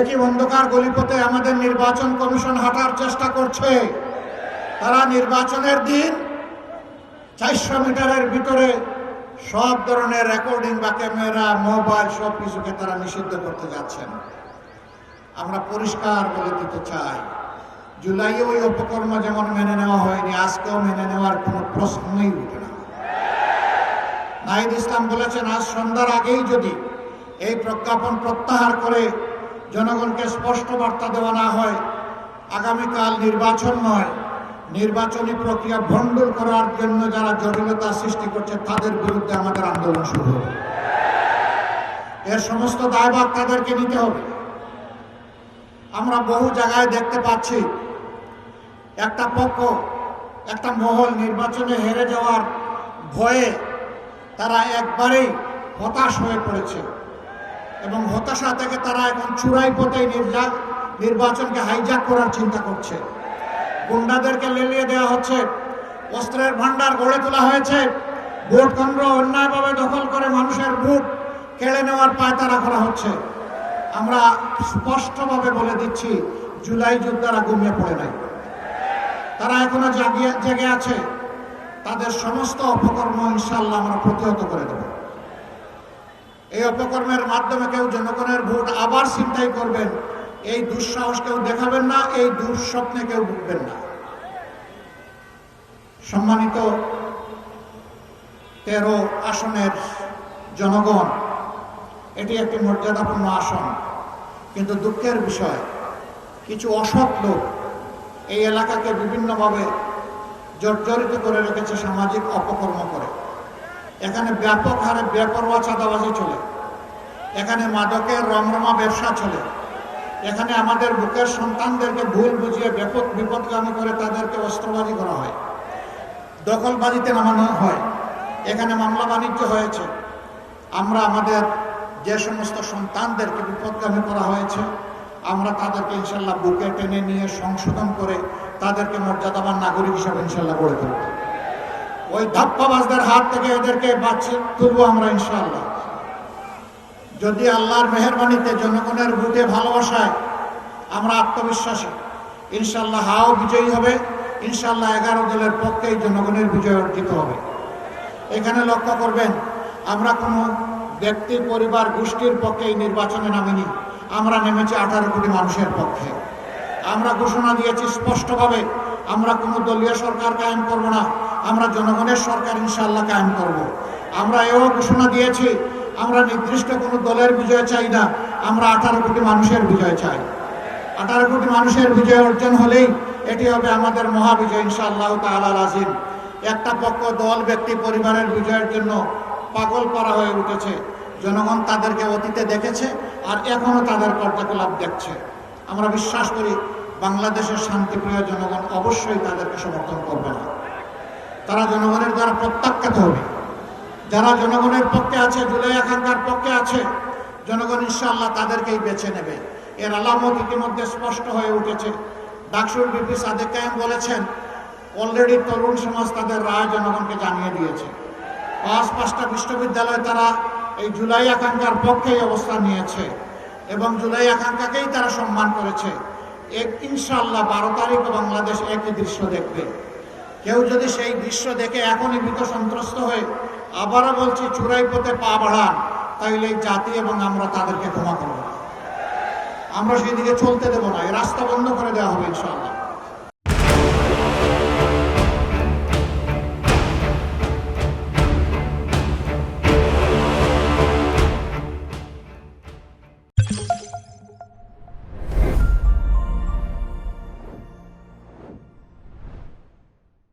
একই অন্ধকার গলিপথে আমাদের নির্বাচন কমিশন হাঁটার চেষ্টা করছে। তারা নির্বাচনের দিন 400 মিটারের ভিতরে সব ধরনের রেকর্ডিং বা ক্যামেরা, মোবাইল সব কিছুকে তারা নিষিদ্ধ করতে যাচ্ছেন। আমরা পরিষ্কার বলে দিতে চাই, জুলাইয়ে ওই অপকর্ম যেমন মেনে নেওয়া হয়নি, আজকেও মেনে নেওয়ার কোনো প্রশ্নই উঠে না। নাহিদ ইসলাম বলেছেন, আজ সন্ধ্যার আগেই যদি এই প্রজ্ঞাপন প্রত্যাহার করে জনগণকে স্পষ্ট বার্তা দেওয়া না হয়, আগামীকাল নির্বাচন নয়, নির্বাচনী প্রক্রিয়া ভণ্ডুল করার জন্য যারা জটিলতা সৃষ্টি করছে তাদের বিরুদ্ধে আমাদের আন্দোলন শুরু হবে। এর সমস্ত দায়ভার তাদেরকে নিতে হবে। আমরা বহু জায়গায় দেখতে পাচ্ছি একটা পক্ষ, একটা মহল নির্বাচনে হেরে যাওয়ার ভয়ে তারা একবারেই হতাশ হয়ে পড়েছে এবং হতাশা থেকে তারা এখন চূড়াই পথে নির্বাচনকে হাইজ্যাক করার চিন্তা করছে। গুন্ডাদেরকে লেলিয়ে দেওয়া হচ্ছে, অস্ত্রের ভান্ডার গড়ে তোলা হয়েছে, ভোট কেন্দ্র অন্যায়ভাবে দখল করে মানুষের ভোট কেড়ে নেওয়ার পায়তারা করা হচ্ছে। আমরা স্পষ্টভাবে বলে দিচ্ছি, জুলাই যোদ্ধারা ঘুমিয়ে পড়ে নাই, তারা এখনো জেগে আছে। তাদের সমস্ত অপকর্ম ইনশাআল্লাহ আমরা প্রতিহত করে দেব। এই অপকর্মের মাধ্যমে কেউ জনগণের ভোট আবার ছিনতাই করবেন, এই দুঃসাহস কেউ দেখাবেন না, এই দুঃস্বপ্নে কেউ ভুগবেন না। সম্মানিত 13 আসনের জনগণ, এটি একটি মর্যাদাপূর্ণ আসন, কিন্তু দুঃখের বিষয় কিছু অসৎ লোক এই এলাকাকে বিভিন্নভাবে জর্জরিত করে রেখেছে সামাজিক অপকর্ম করে। এখানে ব্যাপক হারে বেপরোয়া চাঁদাবাজি চলে, এখানে মাদকের রমরমা ব্যবসা চলে, এখানে আমাদের বুকের সন্তানদেরকে ভুল বুঝিয়ে বিপদগামী করে তাদেরকে অস্ত্রবাজি করা হয়, দখলবাজিতে নামানো হয়, এখানে মামলা বাণিজ্য হয়েছে। আমরা আমাদের যে সমস্ত সন্তানদেরকে বিপদগামী করা হয়েছে, আমরা তাদেরকে ইনশাল্লাহ বুকে টেনে নিয়ে সংশোধন করে তাদেরকে মর্যাদাবান নাগরিক হিসাবে ইনশাল্লাহ গড়ে তুলব। ওই ধাপ্পাবাজদের হাত থেকে এদেরকে বাঁচিয়ে তুলব আমরা ইনশাআল্লাহ। যদি আল্লাহর মেহেরবানিতে জনগণের ভোটে ভালোবাসায় আমরা আত্মবিশ্বাসী, ইনশাআল্লাহ হাও বিজয়ী হবে, ইনশাআল্লাহ 11 দলের পক্ষেই জনগণের বিজয় অর্জিত হবে। এখানে লক্ষ্য করবেন, আমরা কোনো ব্যক্তি, পরিবার, গোষ্ঠীর পক্ষে এই নির্বাচনে নামিনি, আমরা নেমেছি 18 কোটি মানুষের পক্ষে। আমরা ঘোষণা দিয়েছি স্পষ্টভাবে, আমরা কোনো দলীয় সরকার কায়েম করব না, আমরা জনগণের সরকার ইনশাআল্লাহ কায়েম করব। আমরা এও ঘোষণা দিয়েছি, আমরা নির্দিষ্ট কোনো দলের বিজয় চাই না, আমরা 18 কোটি মানুষের বিজয় চাই। 18 কোটি মানুষের বিজয় অর্জন হলেই এটি হবে আমাদের মহাবিজয় ইনশাআল্লাহ তাআলা আজিম। একটা পক্ষ, দল, ব্যক্তি, পরিবারের বিজয়ের জন্য পাগল করা হয়ে উঠেছে। জনগণ তাদেরকে অতীতে দেখেছে আর এখনো তাদের কার্যকলাপ দেখছে। আমরা বিশ্বাস করি বাংলাদেশের শান্তিপ্রিয় জনগণ অবশ্যই তাদেরকে সমর্থন করবে না, তারা জনগণের দ্বারা প্রত্যাখ্যাত হবে। যারা জনগণের পক্ষে আছে, জুলাই আকাঙ্ক্ষার পক্ষে আছে, জনগণ ইনশাআল্লাহ তাদেরকেই বেছে নেবে। এর আলামত ইতিমধ্যে স্পষ্ট হয়ে উঠেছে। ডাকসুর ভিপি সাদেক কায়েম বলেছেন, অলরেডি তরুণ সমাজ তাদের রায় জনগণকে জানিয়ে দিয়েছে। 5টা বিশ্ববিদ্যালয়ে তারা এই জুলাই আকাঙ্ক্ষার পক্ষেই অবস্থান নিয়েছে এবং জুলাই আকাঙ্ক্ষাকেই তারা সম্মান করেছে। ইনশাআল্লাহ 12 তারিখ বাংলাদেশ একই দৃশ্য দেখবে। কেউ যদি সেই দৃশ্য দেখে এখনই ভীত সন্ত্রস্ত হয়ে আবারও বলছি চূড়াই পথে পা বাড়ান, তাইলে এই জাতি এবং আমরা তাদেরকে ক্ষমা করব না। আমরা সেই দিকে চলতে দেব না, এই রাস্তা বন্ধ করে দেওয়া হবে ইনশাআল্লাহ।